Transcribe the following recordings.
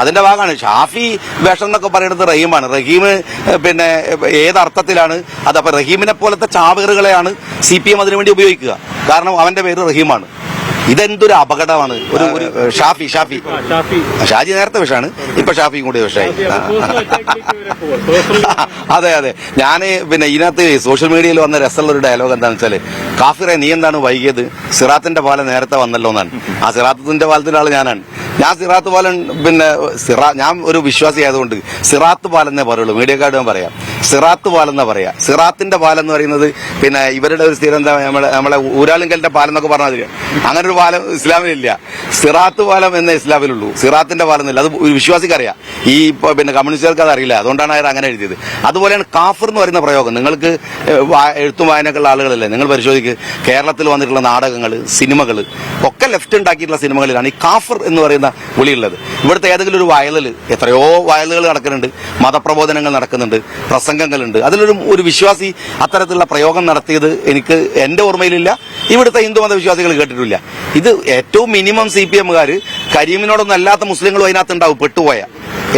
അതിന്റെ ഭാഗമാണ് ഷാഫി വേഷം എന്നൊക്കെ പറയുന്നത് റഹീമാണ്. റഹീം പിന്നെ ഏതർത്ഥത്തിലാണ് അതപ്പൊ റഹീമിനെ പോലത്തെ ചാവേറുകളെയാണ് CPM അതിനുവേണ്ടി ഉപയോഗിക്കുക. കാരണം അവന്റെ പേര് റഹീമാണ്. ഇതെന്തൊരു അപകടമാണ്. ഒരു ഷാജി നേരത്തെ വിഷമാണ്, ഇപ്പൊ ഷാഫിയും കൂടി വിഷമായി. അതെ ഞാന് പിന്നെ ഇതിനകത്ത് സോഷ്യൽ മീഡിയയിൽ വന്ന രസമുള്ള ഒരു ഡയലോഗ് എന്താണെന്ന് വെച്ചാല്, കാഫിറെ നീ എന്താണ് വൈകിയത്, സിറാത്തിന്റെ പാലം നേരത്തെ വന്നല്ലോ എന്നാണ്. ആ സിറാത്തിന്റെ പാലത്തിന്റെ ആള് ഞാനാണ്. ഞാൻ സിറാത്ത് പാലം പിന്നെ ഞാൻ ഒരു വിശ്വാസി ആയതുകൊണ്ട് സിറാത്ത് പാലം എന്നേ പറയുള്ളൂ. മീഡിയക്കാർഡ് ഞാൻ പറയാം, സിറാത്ത് പാലം എന്നാ പറയാ. സിറാത്തിന്റെ പാലം എന്ന് പറയുന്നത് പിന്നെ ഇവരുടെ ഒരു സ്ഥിരം എന്താ നമ്മളെ ഊരാളുങ്കലിന്റെ പാലം എന്നൊക്കെ പറഞ്ഞാൽ അങ്ങനെ ഒരു പാലം ഇസ്ലാമിലില്ല. സിറാത്ത് പാലം എന്നേ ഇസ്ലാമിലുള്ളൂ, സിറാത്തിന്റെ പാലം എന്നില്ല. അത് ഒരു വിശ്വാസിക്കറിയാം, ഈ പിന്നെ കമ്മ്യൂണിസ്റ്റുകാർക്ക് അത് അറിയില്ല. അതുകൊണ്ടാണ് അവർ അങ്ങനെ എഴുതിയത്. അതുപോലെയാണ് കാഫിർ എന്ന് പറയുന്ന പ്രയോഗം. നിങ്ങൾക്ക് എഴുത്തും വായനക്കുള്ള ആളുകളല്ലേ, നിങ്ങൾ പരിശോധിക്കുക. കേരളത്തിൽ വന്നിട്ടുള്ള നാടകങ്ങൾ, സിനിമകൾ ഒക്കെ ലെഫ്റ്റ് ഉണ്ടാക്കിയിട്ടുള്ള സിനിമകളിലാണ് ഈ കാഫിർ എന്ന് പറയുന്ന വിളിയുള്ളത്. ഇവിടുത്തെ ഏതെങ്കിലും ഒരു വയലിൽ എത്രയോ വയലുകൾ നടക്കുന്നുണ്ട്, മതപ്രബോധനങ്ങൾ നടക്കുന്നുണ്ട്, പ്രസംഗങ്ങളുണ്ട്. അതിലൊരു വിശ്വാസി അത്തരത്തിലുള്ള പ്രയോഗം നടത്തിയത് എനിക്ക് എന്റെ ഓർമ്മയിലില്ല, ഇവിടുത്തെ ഹിന്ദുമത വിശ്വാസികൾ കേട്ടിട്ടില്ല. ഇത് ഏറ്റവും മിനിമം CPMകാർ കരീമിനോടൊന്നും അല്ലാത്ത മുസ്ലിങ്ങളും അതിനകത്ത് ഉണ്ടാവും, പെട്ടുപോയ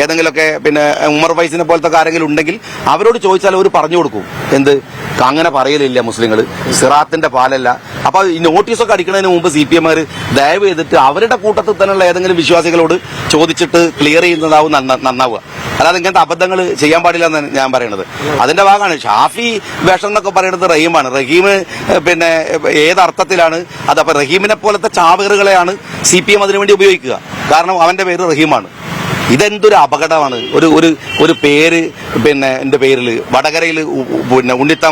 ഏതെങ്കിലുമൊക്കെ പിന്നെ ഉമർ ഫൈസിനെ പോലത്തെ ആരെങ്കിലും ഉണ്ടെങ്കിൽ അവരോട് ചോദിച്ചാൽ അവർ പറഞ്ഞു കൊടുക്കും. എന്ത് അങ്ങനെ പറയലില്ല മുസ്ലിങ്ങൾ, സിറാത്തിന്റെ പാലല്ല. അപ്പൊ ഈ നോട്ടീസൊക്കെ അടിക്കുന്നതിന് മുമ്പ് CPMകാർ ദയവ് ചെയ്തിട്ട് അവരുടെ കൂട്ടത്തിൽ തന്നെയുള്ള ഏതെങ്കിലും വിശ്വാസികളോട് ചോദിച്ചിട്ട് ക്ലിയർ ചെയ്യുന്നതാവും നന്നാവുക. അല്ലാതെ ഇങ്ങനത്തെ അബദ്ധങ്ങൾ ചെയ്യാൻ പാടില്ല എന്നാണ് ഞാൻ പറയുന്നത്. അതിന്റെ ഭാഗമാണ് ഷാഫി വേഷം എന്നൊക്കെ പറയുന്നത് റഹീമാണ്. റഹീം പിന്നെ ഏതർത്ഥത്തിലാണ് അതപ്പൊ റഹീമിനെ പോലത്തെ ചാവേറുകളെയാണ് CPM അതിനുവേണ്ടി ഉപയോഗിക്കുക. കാരണം അവന്റെ പേര് റഹീമാണ്. ഇതെന്തൊരു അപകടമാണ്. ഒരു പേര് പിന്നെ എന്റെ പേരിൽ വടകരയിൽ പിന്നെ ഉണ്ണിത്താൻ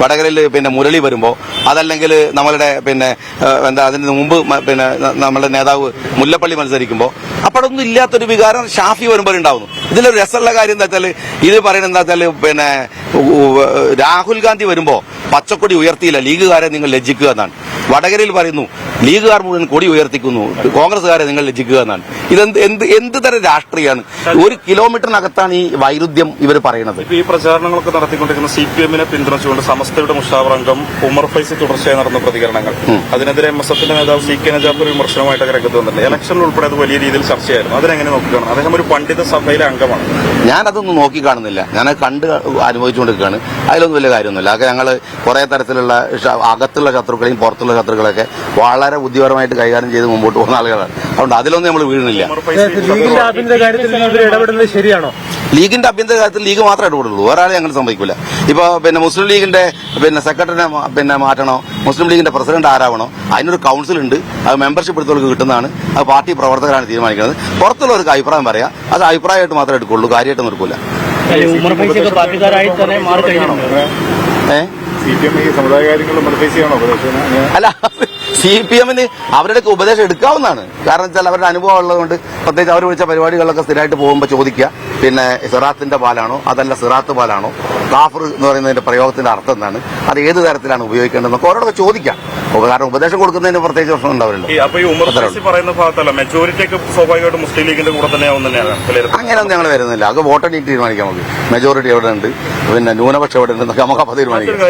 വടകരയിൽ പിന്നെ മുരളി വരുമ്പോ, അതല്ലെങ്കിൽ നമ്മളുടെ പിന്നെ എന്താ അതിന് മുമ്പ് പിന്നെ നമ്മളുടെ നേതാവ് മുല്ലപ്പള്ളി മത്സരിക്കുമ്പോ അപ്പോഴൊന്നും ഇല്ലാത്തൊരു വികാരം ഷാഫി വരുമ്പോൾ ഉണ്ടാവുന്നു. ഇതിലൊരു രസമുള്ള കാര്യം എന്താ വെച്ചാല്, ഇത് പറയുന്നത് എന്താ വെച്ചാല് പിന്നെ രാഹുൽ ഗാന്ധി വരുമ്പോ പച്ചക്കൊടി ഉയർത്തിയില്ല, ലീഗുകാരെ നിങ്ങൾ ലജ്ജിക്കുക എന്നാണ്. വടകരയിൽ പറയുന്നു ലീഗുകാർ മുഴുവൻ കൊടി ഉയർത്തിക്കുന്നു, കോൺഗ്രസുകാരെ നിങ്ങൾ ലജ്ജിക്കുക എന്നാണ്. എന്ത് തരം രാഷ്ട്രീയമാണ്? 1 കിലോമീറ്ററിനകത്താണ് ഈ വൈരുദ്ധ്യം ഇവർ പറയുന്നത്. ഈ പ്രചാരണങ്ങളൊക്കെ നടത്തിക്കൊണ്ടിരിക്കുന്ന CPMനെ പിന്തുണച്ചുകൊണ്ട് സമസ്തയുടെ മുഷാവർ അംഗം ഉമർ ഫൈസി തുടർച്ചയായി നടന്ന പ്രതികരണങ്ങൾ, അതിനെതിരെ MSFന്റെ നേതാവ് CK നജാഫ് ഒരു വിമർശനമായിട്ടൊക്കെ രംഗത്ത് വന്നിട്ടുണ്ട്. ഇലക്ഷനിൽ ഉൾപ്പെടെ അത് വലിയ രീതിയിൽ ചർച്ചയായിരുന്നു. അതിനെങ്ങനെ നോക്കിക്കാണും? അദ്ദേഹം ഒരു പണ്ഡിത സഭയിലെ അംഗമാണ്. ഞാനതൊന്നും നോക്കി കാണുന്നില്ല, ഞാൻ കണ്ട് അനുഭവിച്ചുകൊണ്ടിരിക്കുകയാണ്. അതിലൊന്നും വലിയ കാര്യമൊന്നുമില്ല. അതൊക്കെ ഞങ്ങൾ കുറെ തരത്തിലുള്ള അകത്തുള്ള ശത്രുക്കളെയും പുറത്തുള്ള ശത്രുക്കളെയൊക്കെ വളരെ ബുദ്ധിപരമായിട്ട് കൈകാര്യം ചെയ്ത് മുമ്പോട്ട് പോകുന്ന ആളുകളാണ്. അതുകൊണ്ട് അതിലൊന്നും നമ്മൾ വീഴുന്നില്ല. ലീഗിന്റെ ആഭ്യന്തര കാര്യത്തിൽ ഇടപെടുന്നത് ശരിയാണോ? ലീഗിന്റെ ആഭ്യന്തര കാര്യത്തിൽ ലീഗ് മാത്രമേ ഇടപെടുള്ളൂ, വേറെ ആളെ ഞങ്ങൾ സംഭവിക്കില്ല. ഇപ്പൊ പിന്നെ മുസ്ലിം ലീഗിന്റെ പിന്നെ സെക്രട്ടറിനെ പിന്നെ മാറ്റണോ, മുസ്ലിം ലീഗിന്റെ പ്രസിഡന്റ് ആരാവണോ, അതിനൊരു കൌൺസിൽ ഉണ്ട്. അത് മെമ്പർഷിപ്പ് എടുത്തവർക്ക് കിട്ടുന്നതാണ്. അത് പാർട്ടി പ്രവർത്തകരാണ് തീരുമാനിക്കുന്നത്. പുറത്തുള്ളവർക്ക് അഭിപ്രായം പറയാം, അത് അഭിപ്രായമായിട്ട് മാത്രമേ എടുക്കുള്ളൂ, കാര്യമായിട്ട് നിർക്കൂല. അല്ല, CPMന് അവരുടെ ഉപദേശം എടുക്കാവുന്നതാണ്. കാരണം വെച്ചാൽ അവരുടെ അനുഭവം ഉള്ളതുകൊണ്ട്, പ്രത്യേകിച്ച് അവർ വിളിച്ച പരിപാടികളിലൊക്കെ സ്ഥിരമായിട്ട് പോകുമ്പോൾ ചോദിക്കുക, പിന്നെ സിറാത്തിന്റെ പാലാണോ അതല്ല സിറാത്ത് പാലാണോ, കാഫർ എന്ന് പറയുന്നതിന്റെ പ്രയോഗത്തിന്റെ അർത്ഥം എന്താണ്, അത് ഏത് തരത്തിലാണ് ഉപയോഗിക്കേണ്ടതെന്നൊക്കെ അവരോടൊക്കെ ചോദിക്കാം. കാരണം ഉപദേശം കൊടുക്കുന്നതിന് പ്രത്യേകിച്ച് പ്രശ്നം ഉണ്ടാവില്ലല്ലോ. അങ്ങനെയൊന്നും ഞങ്ങൾ വരുന്നില്ല. അത് വോട്ടെണ്ണി തീരുമാനിക്കാം. നമുക്ക് മെജോറിറ്റി എവിടെ ഉണ്ട്, പിന്നെ ന്യൂനപക്ഷം എവിടെ ഉണ്ട് എന്നൊക്കെ നമുക്ക് അപ്പോൾ തീരുമാനിക്കാം.